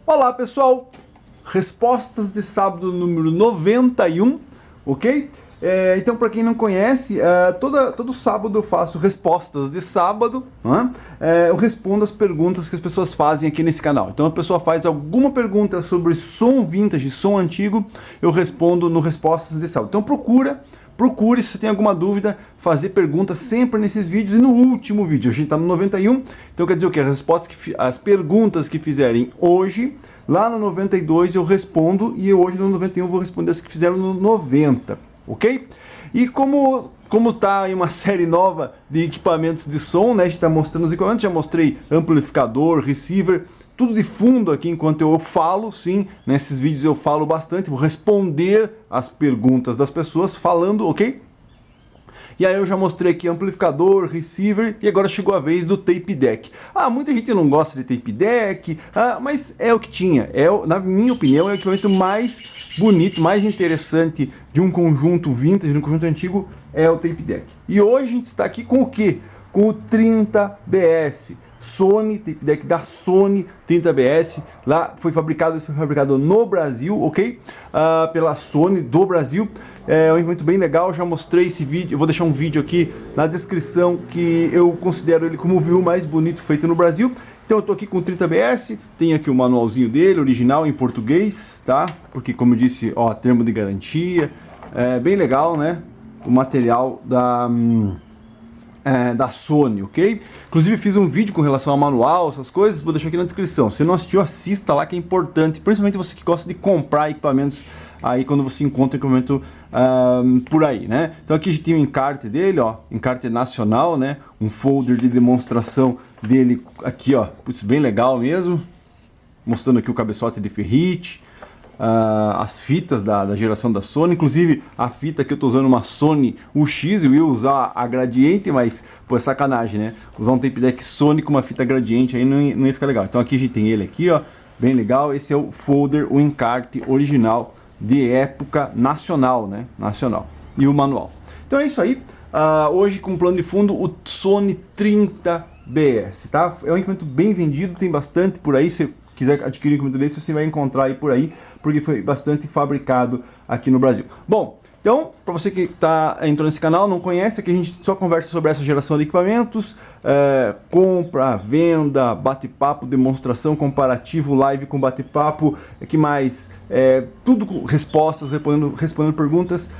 Olá pessoal, respostas de sábado número 91, ok? Então, para quem não conhece, todo sábado eu faço respostas de sábado, né? Eu respondo as perguntas que as pessoas fazem aqui nesse canal. Então a pessoa faz alguma pergunta sobre som vintage, som antigo, eu respondo no respostas de sábado. Então procure, se você tem alguma dúvida, fazer perguntas sempre nesses vídeos. E no último vídeo, a gente está no 91, então quer dizer o que? As perguntas que fizerem hoje, lá no 92 eu respondo, e hoje no 91 eu vou responder as que fizeram no 90, ok? E como tá aí uma série nova de equipamentos de som, né? A gente está mostrando os equipamentos, já mostrei amplificador, receiver, tudo de fundo aqui enquanto eu falo, sim, nesses vídeos eu falo bastante, vou responder as perguntas das pessoas falando, ok? E aí eu já mostrei aqui amplificador, receiver, e agora chegou a vez do tape deck. Muita gente não gosta de tape deck, mas é o que tinha, na minha opinião, é o equipamento mais bonito, mais interessante de um conjunto vintage, de um conjunto antigo, é o tape deck. E hoje a gente está aqui com o quê? Com o 30BS. Sony, tape deck da Sony 30BS, lá foi fabricado no Brasil, ok? Pela Sony do Brasil, é um equipamento bem legal, já mostrei esse vídeo, eu vou deixar um vídeo aqui na descrição que eu considero ele como o view mais bonito feito no Brasil. Então eu tô aqui com o 30BS, tem aqui o manualzinho dele, original em português, tá? Porque como eu disse, ó, termo de garantia, é bem legal, né? O material da Sony, ok? Inclusive fiz um vídeo com relação ao manual, essas coisas, vou deixar aqui na descrição. Se não assistiu, assista lá que é importante, principalmente você que gosta de comprar equipamentos aí quando você encontra equipamento por aí, né? Então aqui a gente tem o encarte dele, ó, encarte nacional, né? Um folder de demonstração dele aqui, ó, putz, bem legal mesmo, mostrando aqui o cabeçote de ferrite, as fitas da geração da Sony, inclusive a fita que eu tô usando uma Sony UX, eu ia usar a gradiente, mas pô, é sacanagem, né? Usar um tape deck Sony com uma fita gradiente aí não ia ficar legal. Então aqui a gente tem ele aqui, ó, bem legal. Esse é o folder, o encarte original de época nacional, né? Nacional. E o manual. Então é isso aí. Hoje com plano de fundo o Sony 30BS, tá? É um equipamento bem vendido, tem bastante por aí. Se quiser adquirir um equipamento desse, você vai encontrar aí por aí, porque foi bastante fabricado aqui no Brasil. Bom, então, para você que entrou nesse canal, não conhece, aqui a gente só conversa sobre essa geração de equipamentos, compra, venda, bate-papo, demonstração, comparativo, live com bate-papo, que mais? Tudo com respostas, respondendo perguntas,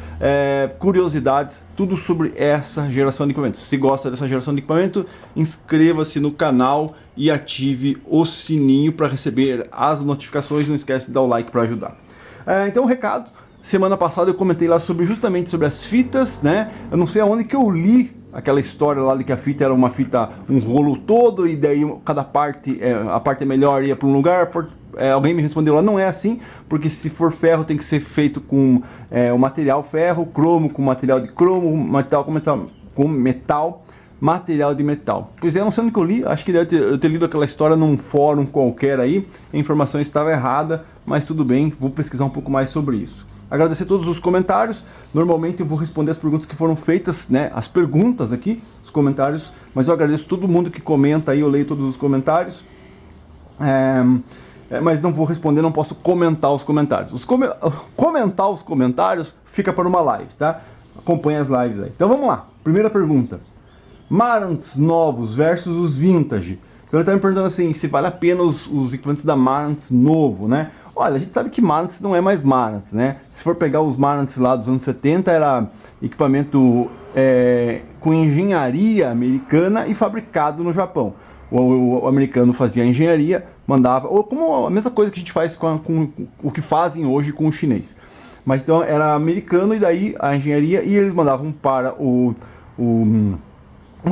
curiosidades, tudo sobre essa geração de equipamentos. Se gosta dessa geração de equipamento, inscreva-se no canal e ative o sininho para receber as notificações. Não esquece de dar o like para ajudar. Então, um recado. Semana passada eu comentei lá justamente sobre as fitas, né? Eu não sei aonde que eu li aquela história lá de que a fita era uma fita, um rolo todo, e daí cada parte, a parte melhor ia para um lugar. Alguém me respondeu lá, não é assim, porque se for ferro tem que ser feito com o material ferro, cromo com material de cromo, metal com metal, material de metal. Pois é, não sei onde que eu li, acho que eu ter lido aquela história num fórum qualquer aí, a informação estava errada, mas tudo bem, vou pesquisar um pouco mais sobre isso. Agradecer todos os comentários, normalmente eu vou responder as perguntas que foram feitas, né, as perguntas aqui, os comentários, mas eu agradeço todo mundo que comenta aí, eu leio todos os comentários, mas não vou responder, não posso comentar os comentários. Comentar os comentários fica para uma live, tá? Acompanha as lives aí. Então vamos lá, primeira pergunta. Marantz novos versus os vintage. Então ele está me perguntando assim, se vale a pena os equipamentos da Marantz novo, né? Olha, a gente sabe que Marantz não é mais Marantz, né? Se for pegar os Marantz lá dos anos 70, era equipamento com engenharia americana e fabricado no Japão. O americano fazia a engenharia, mandava, ou como a mesma coisa que a gente faz com o que fazem hoje com o chinês. Mas então era americano e daí a engenharia, e eles mandavam para o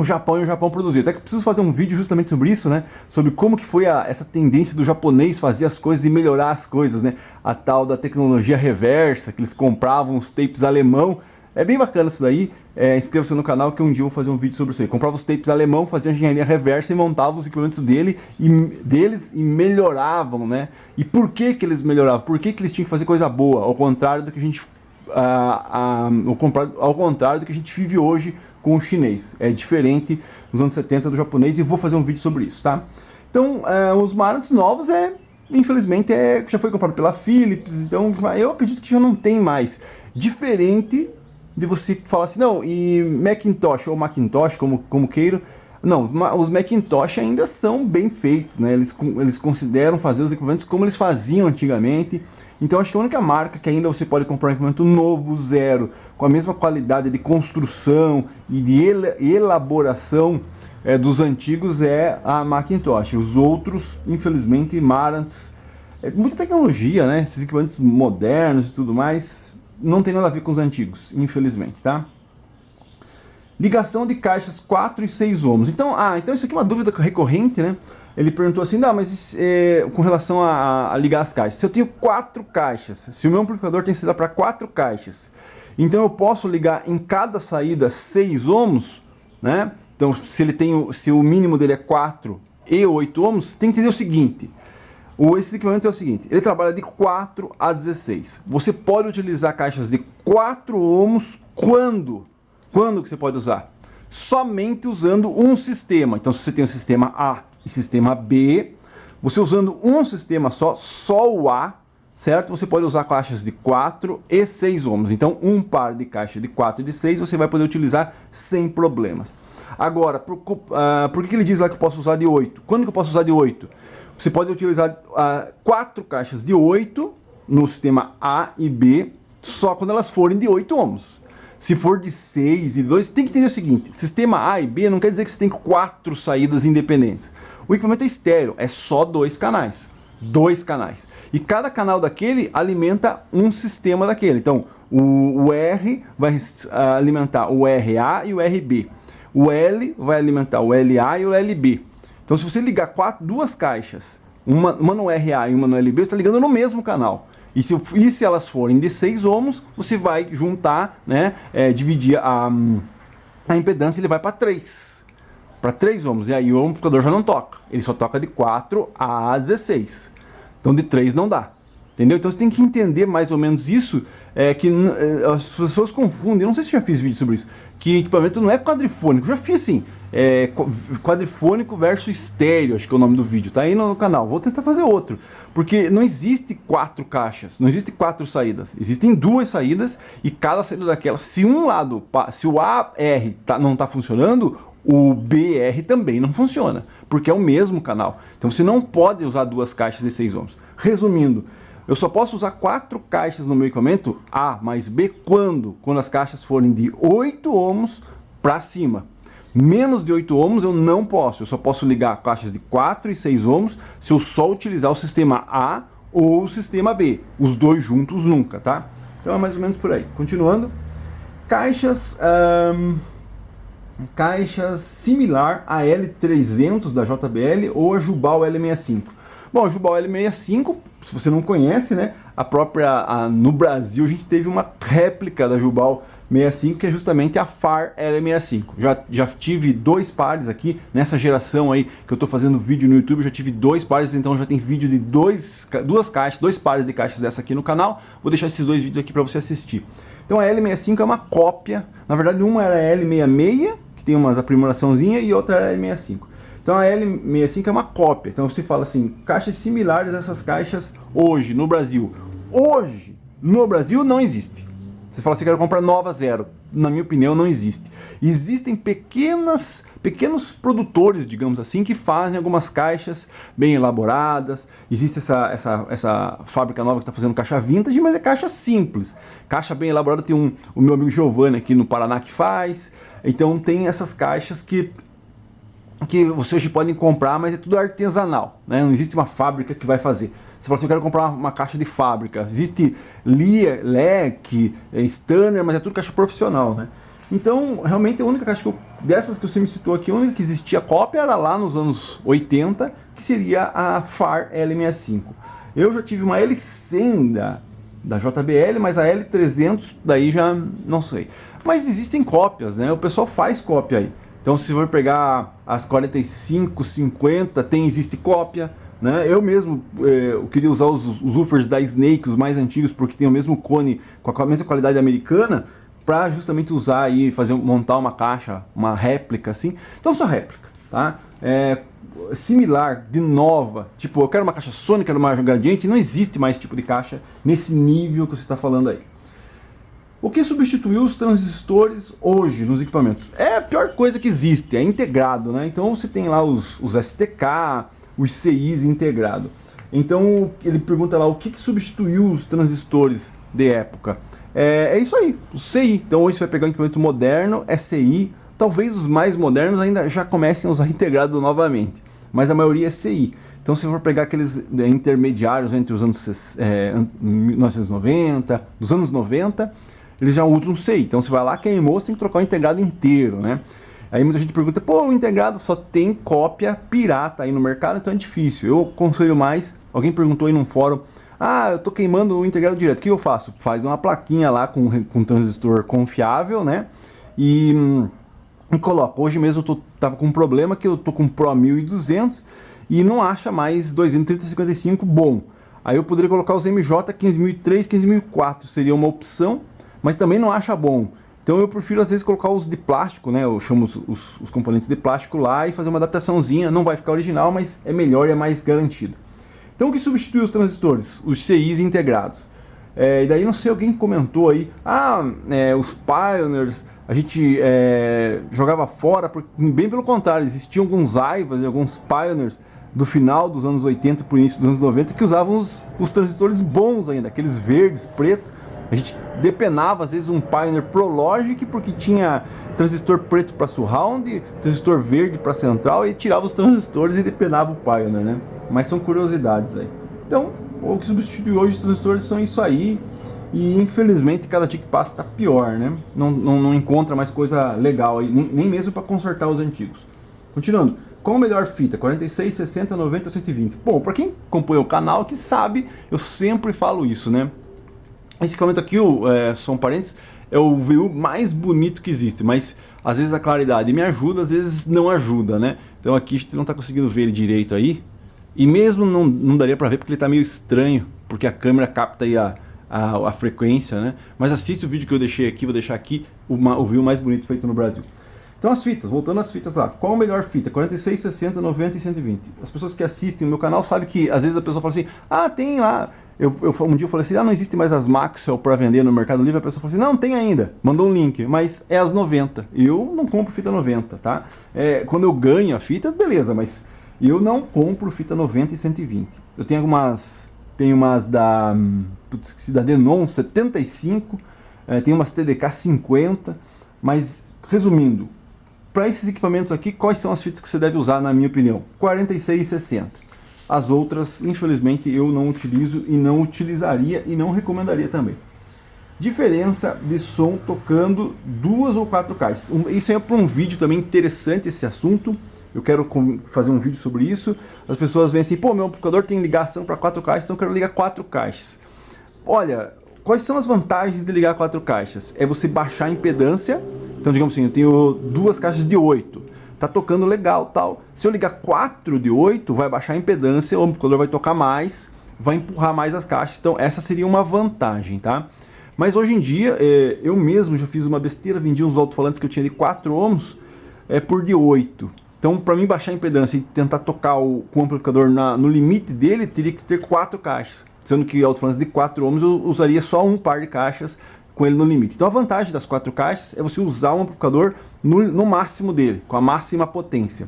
Japão, e o Japão produziu. Até que eu preciso fazer um vídeo justamente sobre isso, né? Sobre como que foi essa tendência do japonês fazer as coisas e melhorar as coisas, né? A tal da tecnologia reversa, que eles compravam os tapes alemão. É bem bacana isso daí. Inscreva-se no canal que um dia eu vou fazer um vídeo sobre isso aí. Comprava os tapes alemão, fazia engenharia reversa e montava os equipamentos deles e melhoravam, né? E por que que eles melhoravam? Por que que eles tinham que fazer coisa boa? Ao contrário do que a gente ao contrário do que a gente vive hoje com o chinês. É diferente nos anos 70 do japonês, e vou fazer um vídeo sobre isso, tá? Então, os Marantz novos infelizmente já foi comprado pela Philips, então eu acredito que já não tem mais. Diferente de você falar assim, não, e Macintosh ou Macintosh, como queira, não, os Macintosh ainda são bem feitos, né? Eles consideram fazer os equipamentos como eles faziam antigamente. Então acho que a única marca que ainda você pode comprar um equipamento novo, zero, com a mesma qualidade de construção e de elaboração dos antigos é a Macintosh. Os outros, infelizmente, Marantz, muita tecnologia, né? Esses equipamentos modernos e tudo mais, não tem nada a ver com os antigos, infelizmente, tá? Ligação de caixas 4 e 6 ohms. Então isso aqui é uma dúvida recorrente, né? Ele perguntou assim, não, mas com relação a ligar as caixas, se eu tenho 4 caixas, se o meu amplificador tem saída para 4 caixas, então eu posso ligar em cada saída 6 ohms, né? Então se o mínimo dele é 4 e 8 ohms, tem que entender o seguinte, esses equipamentos é o seguinte, ele trabalha de 4 a 16. Você pode utilizar caixas de 4 ohms quando que você pode usar? Somente usando um sistema. Então se você tem o sistema A e sistema B, você usando um sistema só o A, certo? Você pode usar caixas de 4 e 6 ohms. Então um par de caixa de 4 e de 6 você vai poder utilizar sem problemas. Agora, por que ele diz lá que eu posso usar de 8? Quando que eu posso usar de 8? Você pode utilizar 4 caixas de 8 no sistema A e B, só quando elas forem de 8 ohms. Se for de 6 e 2, tem que entender o seguinte, sistema A e B não quer dizer que você tem 4 saídas independentes. O equipamento é estéreo, é só 2 canais. 2 canais. E cada canal daquele alimenta um sistema daquele. Então, o R vai alimentar o RA e o RB. O L vai alimentar o LA e o LB. Então, se você ligar 2 caixas, uma no RA e uma no LB, você está ligando no mesmo canal. E se elas forem de 6 ohms, você vai juntar, né, dividir a impedância, ele vai para 3. Para 3 ohms. E aí o amplificador já não toca. Ele só toca de 4 a 16. Então de 3 não dá. Entendeu? Então você tem que entender mais ou menos isso, que as pessoas confundem. Eu não sei se eu já fiz vídeo sobre isso. Que equipamento não é quadrifônico. Eu já fiz assim. Quadrifônico versus estéreo, acho que é o nome do vídeo, tá aí no canal. Vou tentar fazer outro, porque não existe 4 caixas, não existe 4 saídas, existem 2 saídas e cada saída daquela, se o AR não está funcionando, o BR também não funciona, porque é o mesmo canal. Então você não pode usar 2 caixas de 6 ohms. Resumindo, eu só posso usar 4 caixas no meu equipamento A mais B quando as caixas forem de 8 ohms para cima. Menos de 8 ohms eu não posso, eu só posso ligar caixas de 4 e 6 ohms se eu só utilizar o sistema A ou o sistema B. Os dois juntos nunca, tá? Então é mais ou menos por aí. Continuando, caixas similar a L300 da JBL ou a Jubal L65. Bom, a Jubal L65, se você não conhece, né, no Brasil a gente teve uma réplica da Jubal 65, que é justamente a FAR L65. Já tive 2 pares aqui, nessa geração aí que eu estou fazendo vídeo no YouTube, já tive 2 pares, então já tem vídeo de 2 pares de caixas dessa aqui no canal. Vou deixar esses 2 vídeos aqui para você assistir. Então a L65 é uma cópia, na verdade uma era a L66, que tem umas aprimoraçãozinha, e outra era a L65. Então a L65 é uma cópia, então você fala assim, caixas similares a essas caixas hoje no Brasil. Hoje, no Brasil não existe. Você fala assim, quero comprar nova zero. Na minha opinião, não existe. Existem pequenos produtores, digamos assim, que fazem algumas caixas bem elaboradas. Existe essa fábrica nova que está fazendo caixa vintage, mas é caixa simples. Caixa bem elaborada, tem o meu amigo Giovanni aqui no Paraná que faz. Então tem essas caixas que vocês podem comprar, mas é tudo artesanal, né? Não existe uma fábrica que vai fazer. Você fala assim, eu quero comprar uma caixa de fábrica. Existe Leck, Stanner, mas é tudo caixa profissional, né? Então, realmente, a única caixa dessas que você me citou aqui, a única que existia cópia era lá nos anos 80, que seria a FAR L65. Eu já tive uma L100 da JBL, mas a L300 daí já não sei. Mas existem cópias, né? O pessoal faz cópia aí. Então, se você for pegar as 45, 50, existe cópia. Né? Eu mesmo eu queria usar os woofers da Snake, os mais antigos, porque tem o mesmo cone com a mesma qualidade americana, para justamente usar e montar uma caixa, uma réplica assim. Então só réplica. tá? Similar, de nova, tipo, eu quero uma caixa Sony, quero uma Gradiente, não existe mais esse tipo de caixa nesse nível que você está falando aí. O que substituiu os transistores hoje nos equipamentos? É a pior coisa que existe, é integrado, né? Então você tem lá os STK, os CIs integrado. Então ele pergunta lá o que substituiu os transistores de época. É isso aí, o CI. Então hoje você vai pegar um equipamento moderno, é CI. Talvez os mais modernos ainda já comecem a usar integrado novamente, mas a maioria é CI. Então se for pegar aqueles intermediários entre os anos 1990, dos anos 90, eles já usam CI. Então você vai lá, queimou, você tem que trocar o integrado inteiro, né? Aí muita gente pergunta, pô, o integrado só tem cópia pirata aí no mercado, então é difícil. Eu aconselho mais, alguém perguntou aí num fórum, eu tô queimando o integrado direto, o que eu faço? Faz uma plaquinha lá com um transistor confiável, né? E coloca. Hoje mesmo eu tava com um problema que eu tô com um Pro 1200 e não acha mais 23055 bom. Aí eu poderia colocar os MJ 15003, 15004, seria uma opção, mas também não acha bom. Então eu prefiro às vezes colocar os de plástico, né? Eu chamo os componentes de plástico lá e fazer uma adaptaçãozinha. Não vai ficar original, mas é melhor e é mais garantido. Então o que substitui os transistores? Os CIs integrados. E daí não sei, alguém comentou aí, os Pioneers a gente jogava fora, porque, bem pelo contrário, existiam alguns Aivas e alguns Pioneers do final dos anos 80 para o início dos anos 90 que usavam os transistores bons ainda, aqueles verdes, preto. A gente depenava às vezes um Pioneer ProLogic porque tinha transistor preto para surround, transistor verde para central, e tirava os transistores e depenava o Pioneer, né? Mas são curiosidades aí. Então, o que substitui hoje os transistores são isso aí, e infelizmente cada dia que passa está pior, né? Não encontra mais coisa legal aí, nem mesmo para consertar os antigos. Continuando, qual a melhor fita? 46, 60, 90, 120? Bom, para quem acompanha o canal que sabe, eu sempre falo isso, né? Esse equipamento aqui, só um parênteses, é o VU mais bonito que existe, mas às vezes a claridade me ajuda, às vezes não ajuda, né? Então aqui a gente não está conseguindo ver ele direito aí, e mesmo não daria para ver porque ele está meio estranho, porque a câmera capta aí a frequência, né? Mas assiste o vídeo que eu deixei aqui, vou deixar aqui o VU mais bonito feito no Brasil. Então as fitas, voltando às fitas lá, qual a melhor fita? 46, 60, 90 e 120. As pessoas que assistem o meu canal sabem que às vezes a pessoa fala assim, tem lá, um dia eu falei assim, não existe mais as Maxwell para vender no Mercado Livre, a pessoa falou assim, não tem ainda, mandou um link, mas é as 90, eu não compro fita 90, tá? Quando eu ganho a fita, beleza, mas eu não compro fita 90 e 120. Eu tenho umas da Denon 75, tem umas TDK 50, mas resumindo, para esses equipamentos aqui, quais são as fitas que você deve usar, na minha opinião? 46 e 60. As outras, infelizmente, eu não utilizo e não utilizaria e não recomendaria também. Diferença de som tocando 2 ou 4 caixas. Isso é para um vídeo também interessante, esse assunto. Eu quero fazer um vídeo sobre isso. As pessoas veem assim, pô, meu amplificador tem ligação para 4 caixas, então eu quero ligar 4 caixas. Olha, quais são as vantagens de ligar 4 caixas? É você baixar a impedância. Então, digamos assim, eu tenho 2 caixas de 8, tá tocando legal, tal. Se eu ligar 4 de 8, vai baixar a impedância, o amplificador vai tocar mais, vai empurrar mais as caixas. Então, essa seria uma vantagem, tá? Mas hoje em dia, eu mesmo já fiz uma besteira, vendi uns alto-falantes que eu tinha de 4 ohms por de 8. Então, para mim baixar a impedância e tentar tocar com o amplificador no limite dele, teria que ter 4 caixas. Sendo que alto-falantes de 4 ohms eu usaria só um par de caixas com ele no limite. Então a vantagem das 4 caixas é você usar o amplificador no máximo dele, com a máxima potência.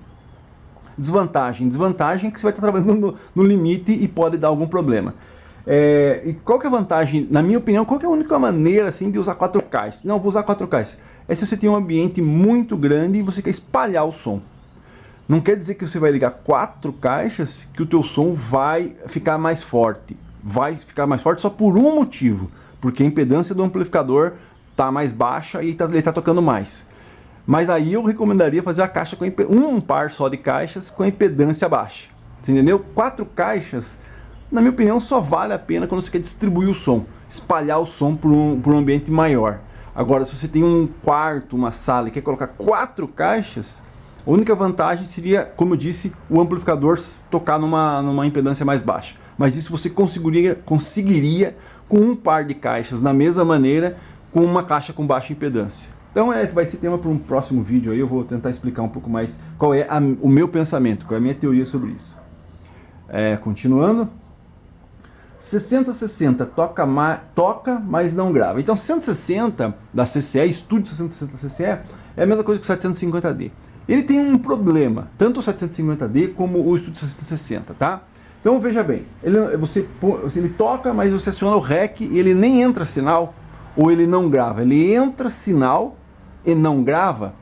Desvantagem é que você vai estar trabalhando no limite e pode dar algum problema. E qual que é a vantagem? Na minha opinião, qual que é a única maneira assim, de usar 4 caixas? Não, vou usar 4 caixas. É se você tem um ambiente muito grande e você quer espalhar o som. Não quer dizer que você vai ligar 4 caixas que o teu som vai ficar mais forte. Vai ficar mais forte só por um motivo. Porque a impedância do amplificador está mais baixa e ele está tocando mais. Mas aí eu recomendaria fazer a caixa com um par só de caixas com a impedância baixa. Entendeu? 4 caixas, na minha opinião, só vale a pena quando você quer distribuir o som, espalhar o som por um ambiente maior. Agora, se você tem um quarto, uma sala e quer colocar 4 caixas, a única vantagem seria, como eu disse, o amplificador tocar numa impedância mais baixa. Mas isso você conseguiria com um par de caixas, da mesma maneira, com uma caixa com baixa impedância. Então vai ser tema para um próximo vídeo aí, eu vou tentar explicar um pouco mais qual é o meu pensamento, qual é a minha teoria sobre isso. Continuando. 6060 toca, mas não grava. Então 6060 da CCE, Studio 6060 CCE, é a mesma coisa que o 750D. Ele tem um problema, tanto o 750D como o Studio 6060, tá? Então veja bem, ele toca, mas você aciona o REC e ele nem entra sinal, ou ele não grava. Ele entra sinal e não grava,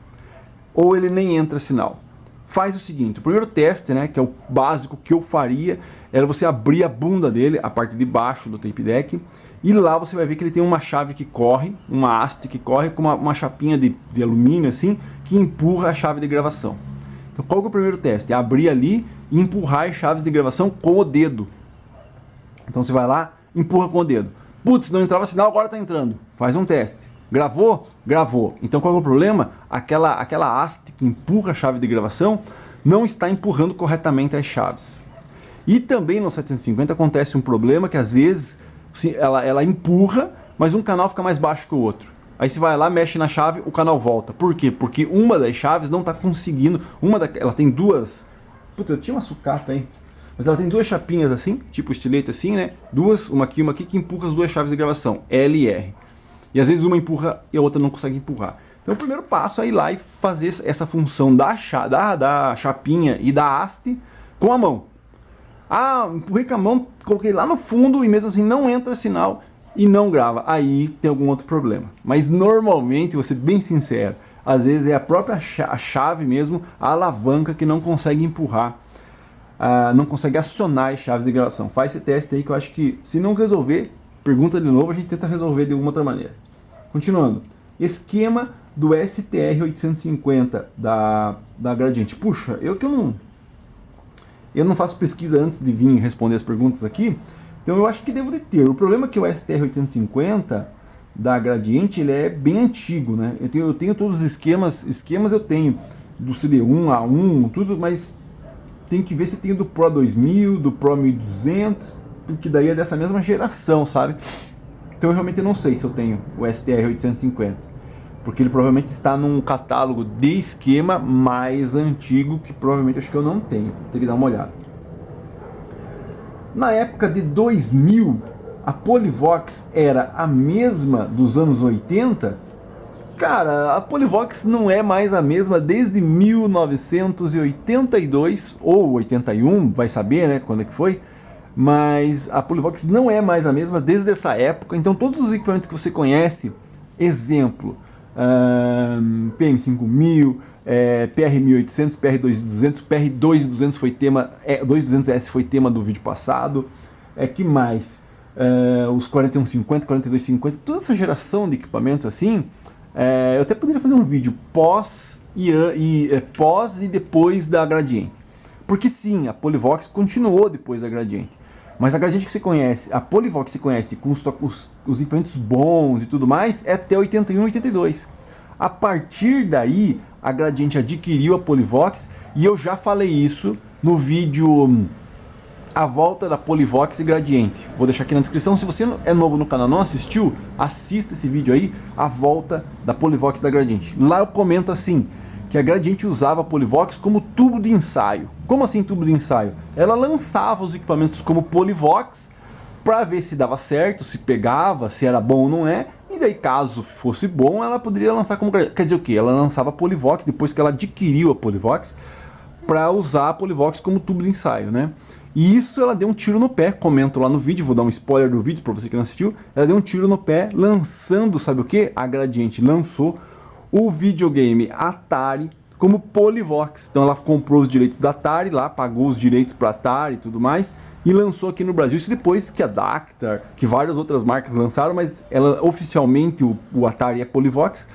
ou ele nem entra sinal. Faz o seguinte, o primeiro teste, né, que é o básico que eu faria, era você abrir a bunda dele, a parte de baixo do tape deck, e lá você vai ver que ele tem uma chave que corre, uma haste que corre com uma chapinha de alumínio assim, que empurra a chave de gravação. Então qual que é o primeiro teste? É abrir ali e empurrar as chaves de gravação com o dedo. Então você vai lá, empurra com o dedo. Putz, não entrava sinal, agora está entrando. Faz um teste. Gravou? Gravou. Então qual é o problema? Aquela haste que empurra a chave de gravação não está empurrando corretamente as chaves. E também no 750 acontece um problema que às vezes ela empurra, mas um canal fica mais baixo que o outro. Aí você vai lá, mexe na chave, o canal volta. Por quê? Porque uma das chaves não está conseguindo. Ela tem duas. Putz, eu tinha uma sucata aí. Mas ela tem duas chapinhas assim, tipo estilete assim, né? Uma aqui, que empurra as duas chaves de gravação, L e R. E às vezes uma empurra e a outra não consegue empurrar. Então o primeiro passo é ir lá e fazer essa função da chapinha e da haste com a mão. Empurrei com a mão, coloquei lá no fundo e mesmo assim não entra sinal e não grava. Aí tem algum outro problema. Mas normalmente, vou ser bem sincero, às vezes é a própria chave mesmo, a alavanca que não consegue empurrar, não consegue acionar as chaves de gravação. Faz esse teste aí que eu acho que se não resolver, pergunta de novo, a gente tenta resolver de alguma outra maneira. Continuando. Esquema do STR 850 da Gradiente. Puxa, eu não faço pesquisa antes de vir responder as perguntas aqui, então eu acho que devo de ter. O problema é que o STR 850 da Gradiente, ele é bem antigo, né? Eu tenho todos os esquemas eu tenho do CD1, A1, tudo, mas tem que ver se tem do Pro 2000, do Pro 1200, porque daí é dessa mesma geração, sabe? Então eu realmente não sei se eu tenho o STR 850, porque ele provavelmente está num catálogo de esquema mais antigo, que provavelmente acho que eu não tenho. Tem que dar uma olhada. Na época de 2000, a Polivox era a mesma dos anos 80? Cara, a Polivox não é mais a mesma desde 1982 ou 81, vai saber, né, quando é que foi. Mas a Polivox não é mais a mesma desde essa época. Então todos os equipamentos que você conhece, exemplo, PM5000, PR1800, PR2200, PR2200 foi tema, 2200S foi tema do vídeo passado. Que mais? Os 4150, 4250, toda essa geração de equipamentos assim, eu até poderia fazer um vídeo pós e depois da Gradiente. Porque sim, a Polivox continuou depois da Gradiente. Mas a Gradiente que você conhece, a Polivox que você conhece com os equipamentos bons e tudo mais, é até 81, 82. A partir daí, a Gradiente adquiriu a Polivox, e eu já falei isso no vídeo A Volta da Polivox e Gradiente. Vou deixar aqui na descrição. Se você é novo no canal, não assistiu, assista esse vídeo aí, A Volta da Polivox e da Gradiente. Lá eu comento assim, que a Gradiente usava a Polivox como tubo de ensaio. Como assim tubo de ensaio? Ela lançava os equipamentos como Polivox para ver se dava certo, se pegava, se era bom ou não é. E daí, caso fosse bom, ela poderia lançar como Gradiente. Quer dizer o quê? Ela lançava a Polivox depois que ela adquiriu a Polivox para usar a Polivox como tubo de ensaio, né? E isso ela deu um tiro no pé, comento lá no vídeo, vou dar um spoiler do vídeo para você que não assistiu. Ela deu um tiro no pé lançando, sabe o que? A Gradiente lançou o videogame Atari como Polivox. Então ela comprou os direitos da Atari lá, pagou os direitos para Atari e tudo mais, e lançou aqui no Brasil. Isso depois que a Dactar, que várias outras marcas lançaram, mas ela oficialmente, o Atari é Polivox.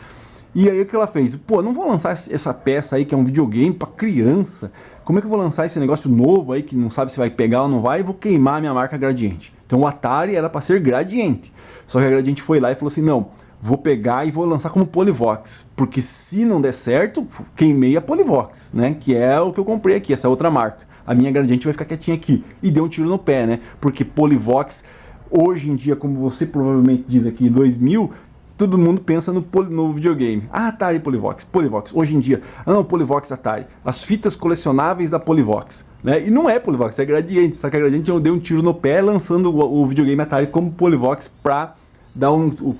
E aí o que ela fez? Pô, não vou lançar essa peça aí que é um videogame para criança. Como é que eu vou lançar esse negócio novo aí que não sabe se vai pegar ou não vai? E vou queimar a minha marca Gradiente. Então o Atari era para ser Gradiente. Só que a Gradiente foi lá e falou assim, não, vou pegar e vou lançar como Polivox, porque se não der certo, queimei a Polivox, né? Que é o que eu comprei aqui, essa outra marca. A minha Gradiente vai ficar quietinha aqui. E deu um tiro no pé, né? Porque Polivox, hoje em dia, como você provavelmente diz aqui, em 2000, todo mundo pensa no videogame. Ah, Atari Polivox, Polivox, hoje em dia, não, Polivox Atari, as fitas colecionáveis da Polivox, né? E não é Polivox, é Gradiente, só que a Gradiente deu um tiro no pé lançando o videogame Atari como Polivox pra dar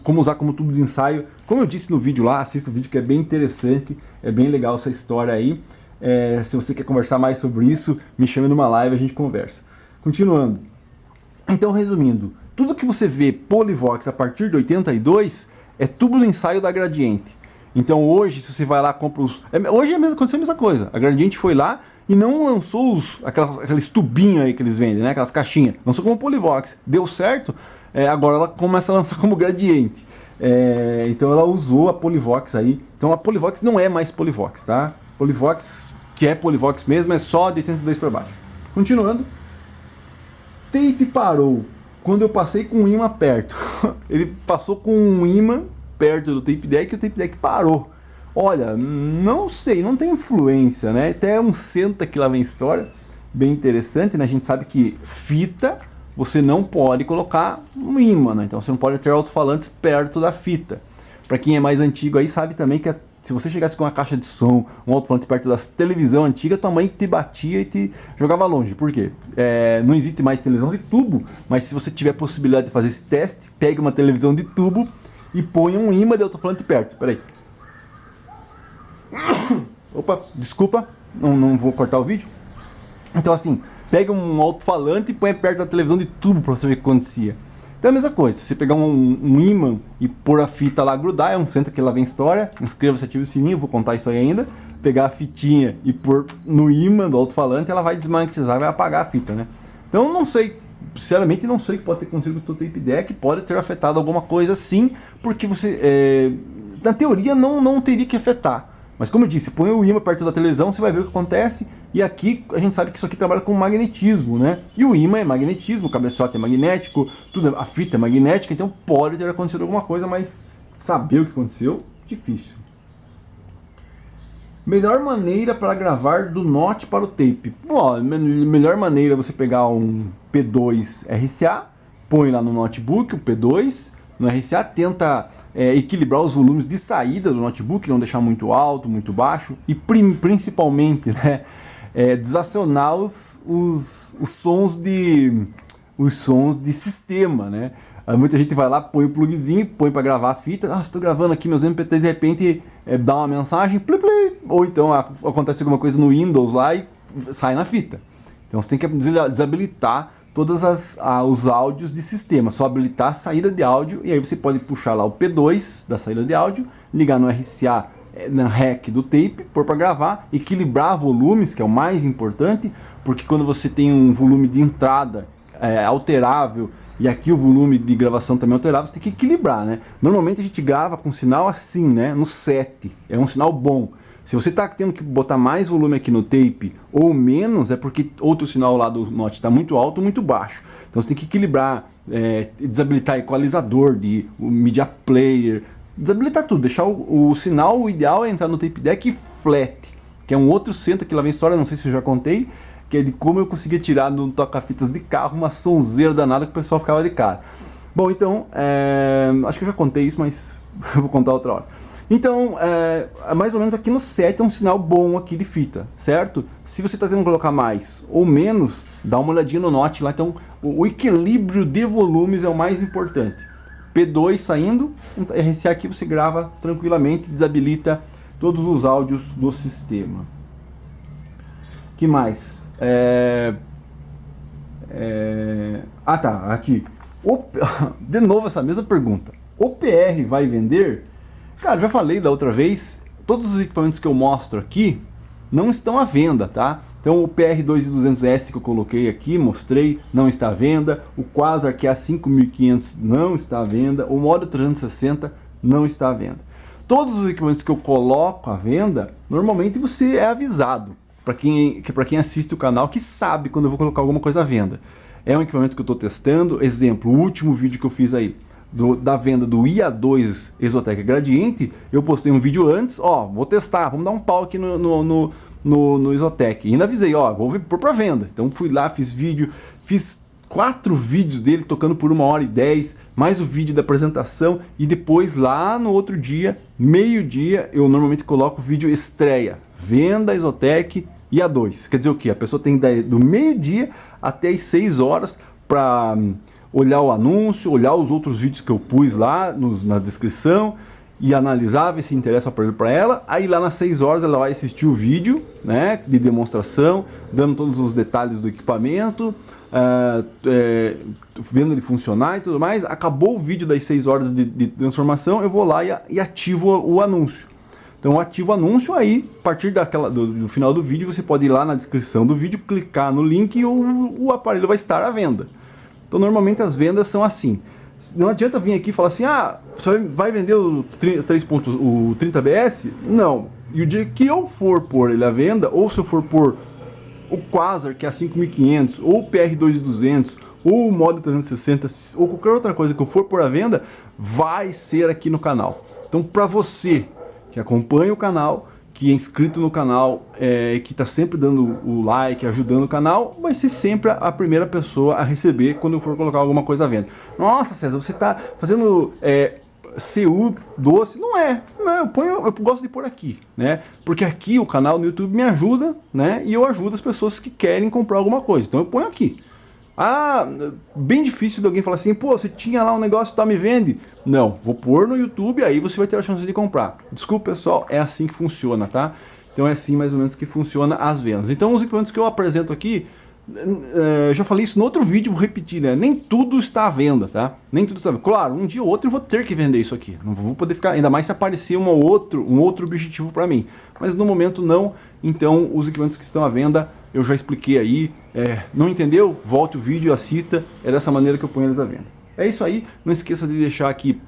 como usar como tubo de ensaio. Como eu disse no vídeo lá, assista o vídeo que é bem interessante, é bem legal essa história aí. Se você quer conversar mais sobre isso, me chame numa live, a gente conversa. Continuando. Então, resumindo, tudo que você vê Polivox a partir de 82 é tubo de ensaio da Gradiente. Então hoje, se você vai lá e compra os... Hoje aconteceu a mesma coisa. A Gradiente foi lá e não lançou aqueles tubinhos aí que eles vendem, né? Aquelas caixinhas. Lançou como Polivox. Deu certo, agora ela começa a lançar como Gradiente. Então ela usou a Polivox aí. Então a Polivox não é mais Polivox, tá? Polivox, que é Polivox mesmo, é só de 82 para baixo. Continuando. Tape parou quando eu passei com um imã perto. Ele passou com um imã perto do tape deck e o tape deck parou. Olha, não sei, não tem influência, né? Até um senta que lá vem história, bem interessante, né? A gente sabe que fita, você não pode colocar um imã, né? Então você não pode ter alto-falantes perto da fita. Para quem é mais antigo aí sabe também que se você chegasse com uma caixa de som, um alto-falante perto da televisão antiga, tua mãe te batia e te jogava longe. Por quê? Não existe mais televisão de tubo, mas se você tiver a possibilidade de fazer esse teste, pegue uma televisão de tubo e ponha um imã de alto-falante perto. Peraí. Opa, desculpa, não vou cortar o vídeo. Então assim, pega um alto-falante e põe perto da televisão de tubo para você ver o que acontecia. Então é a mesma coisa, se você pegar um imã e pôr a fita lá, grudar, senta que lá vem história, inscreva-se, ative o sininho, vou contar isso aí ainda. Pegar a fitinha e pôr no imã do alto-falante, ela vai desmagnetizar, vai apagar a fita, né? Então não sei, sinceramente não sei o que pode ter acontecido com o teu tape deck, pode ter afetado alguma coisa sim, porque você, na teoria não teria que afetar. Mas como eu disse, põe o imã perto da televisão, você vai ver o que acontece. E aqui a gente sabe que isso aqui trabalha com magnetismo, né? E o imã é magnetismo, o cabeçote é magnético, a fita é magnética, então pode ter acontecido alguma coisa, mas saber o que aconteceu, difícil. Melhor maneira para gravar do Note para o tape. Bom, melhor maneira é você pegar um P2 RCA, põe lá no notebook o P2, no RCA, tenta equilibrar os volumes de saída do notebook, não deixar muito alto, muito baixo, e principalmente, né, desacionar os sons de sistema, né? Muita gente vai lá, põe o plugzinho, põe para gravar a fita, estou gravando aqui meus MP3, de repente dá uma mensagem, pli, pli, ou então acontece alguma coisa no Windows lá e sai na fita. Então você tem que desabilitar todos os áudios de sistema, só habilitar a saída de áudio, e aí você pode puxar lá o P2 da saída de áudio, ligar no RCA, na REC do tape, pôr para gravar, equilibrar volumes, que é o mais importante, porque quando você tem um volume de entrada alterável, e aqui o volume de gravação também é alterável, você tem que equilibrar, né? Normalmente a gente grava com sinal assim, né? No 7, é um sinal bom. Se você está tendo que botar mais volume aqui no tape ou menos, é porque outro sinal lá do Note está muito alto ou muito baixo. Então você tem que equilibrar, desabilitar equalizador, o media player, desabilitar tudo, deixar o sinal, o ideal é entrar no tape deck flat, que é um outro centro que lá vem história, não sei se eu já contei, que é de como eu conseguia tirar no toca-fitas de carro uma sonzeira danada que o pessoal ficava de cara. Bom, então, acho que eu já contei isso, mas eu vou contar outra hora. Então, mais ou menos aqui no 7 é um sinal bom aqui de fita, certo? Se você está tentando colocar mais ou menos, dá uma olhadinha no Note lá. Então, o equilíbrio de volumes é o mais importante. P2 saindo, RCA aqui você grava tranquilamente, desabilita todos os áudios do sistema. Que mais? Tá, aqui. De novo essa mesma pergunta. O PR vai vender? Cara, já falei da outra vez, todos os equipamentos que eu mostro aqui não estão à venda, tá? Então o PR2200S que eu coloquei aqui, mostrei, não está à venda. O Quasar QA5500 não está à venda. O Modo 360 não está à venda. Todos os equipamentos que eu coloco à venda, normalmente você é avisado. Para quem assiste o canal, que sabe quando eu vou colocar alguma coisa à venda. É um equipamento que eu estou testando. Exemplo, o último vídeo que eu fiz aí, da venda do IA2 Exotec Gradiente, eu postei um vídeo antes, vou testar, vamos dar um pau aqui no Exotec. E ainda avisei, vou pôr para venda. Então fui lá, fiz vídeo, fiz 4 vídeos dele tocando por 1h10, mais o vídeo da apresentação, e depois lá no outro dia, meio-dia, eu normalmente coloco o vídeo estreia, venda Exotec e A2. Quer dizer o que? A pessoa tem do meio-dia até as 6 horas para olhar o anúncio, olhar os outros vídeos que eu pus lá na descrição e analisar, ver se interessa o aparelho para ela. Aí lá nas 6 horas ela vai assistir o vídeo, né, de demonstração, dando todos os detalhes do equipamento, vendo ele funcionar e tudo mais. Acabou o vídeo das 6 horas de transformação, eu vou lá e ativo o anúncio. Então eu ativo o anúncio, aí a partir do final do vídeo você pode ir lá na descrição do vídeo, clicar no link e o aparelho vai estar à venda. Então normalmente as vendas são assim. Não adianta vir aqui e falar assim, você vai vender o 30BS? Não. E o dia que eu for pôr ele à venda, ou se eu for pôr o Quasar, que é a 5500, ou o PR2200, ou o Model 360, ou qualquer outra coisa que eu for pôr à venda, vai ser aqui no canal. Então para você que acompanha o canal, que é inscrito no canal, que está sempre dando o like, ajudando o canal, vai ser sempre a primeira pessoa a receber quando eu for colocar alguma coisa à venda. Nossa, César, você está fazendo CU doce? Não, eu gosto de pôr aqui, né? Porque aqui o canal no YouTube me ajuda, né? E eu ajudo as pessoas que querem comprar alguma coisa. Então eu ponho aqui. Bem difícil de alguém falar assim, pô, você tinha lá um negócio, me vende? Não, vou pôr no YouTube, aí você vai ter a chance de comprar. Desculpa, pessoal, é assim que funciona, tá? Então é assim mais ou menos que funciona as vendas. Então os equipamentos que eu apresento aqui, eu já falei isso no outro vídeo, vou repetir, né? Nem tudo está à venda, tá? Nem tudo está à venda. Claro, um dia ou outro eu vou ter que vender isso aqui. Não vou poder ficar, ainda mais se aparecer um outro objetivo para mim. Mas no momento não, então os equipamentos que estão à venda, eu já expliquei aí. Não entendeu? Volte o vídeo, assista. É dessa maneira que eu ponho eles à venda. É isso aí. Não esqueça de deixar aqui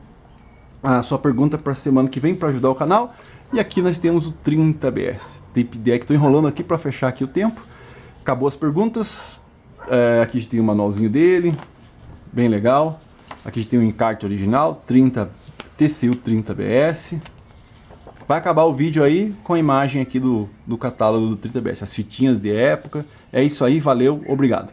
a sua pergunta para a semana que vem para ajudar o canal. E aqui nós temos o 30BS Tape Deck. Estou enrolando aqui para fechar aqui o tempo. Acabou as perguntas. Aqui a gente tem o manualzinho dele, bem legal. Aqui a gente tem o encarte original, TCU 30BS. Vai acabar o vídeo aí com a imagem aqui do catálogo do 30BS, as fitinhas de época. É isso aí, valeu, obrigado.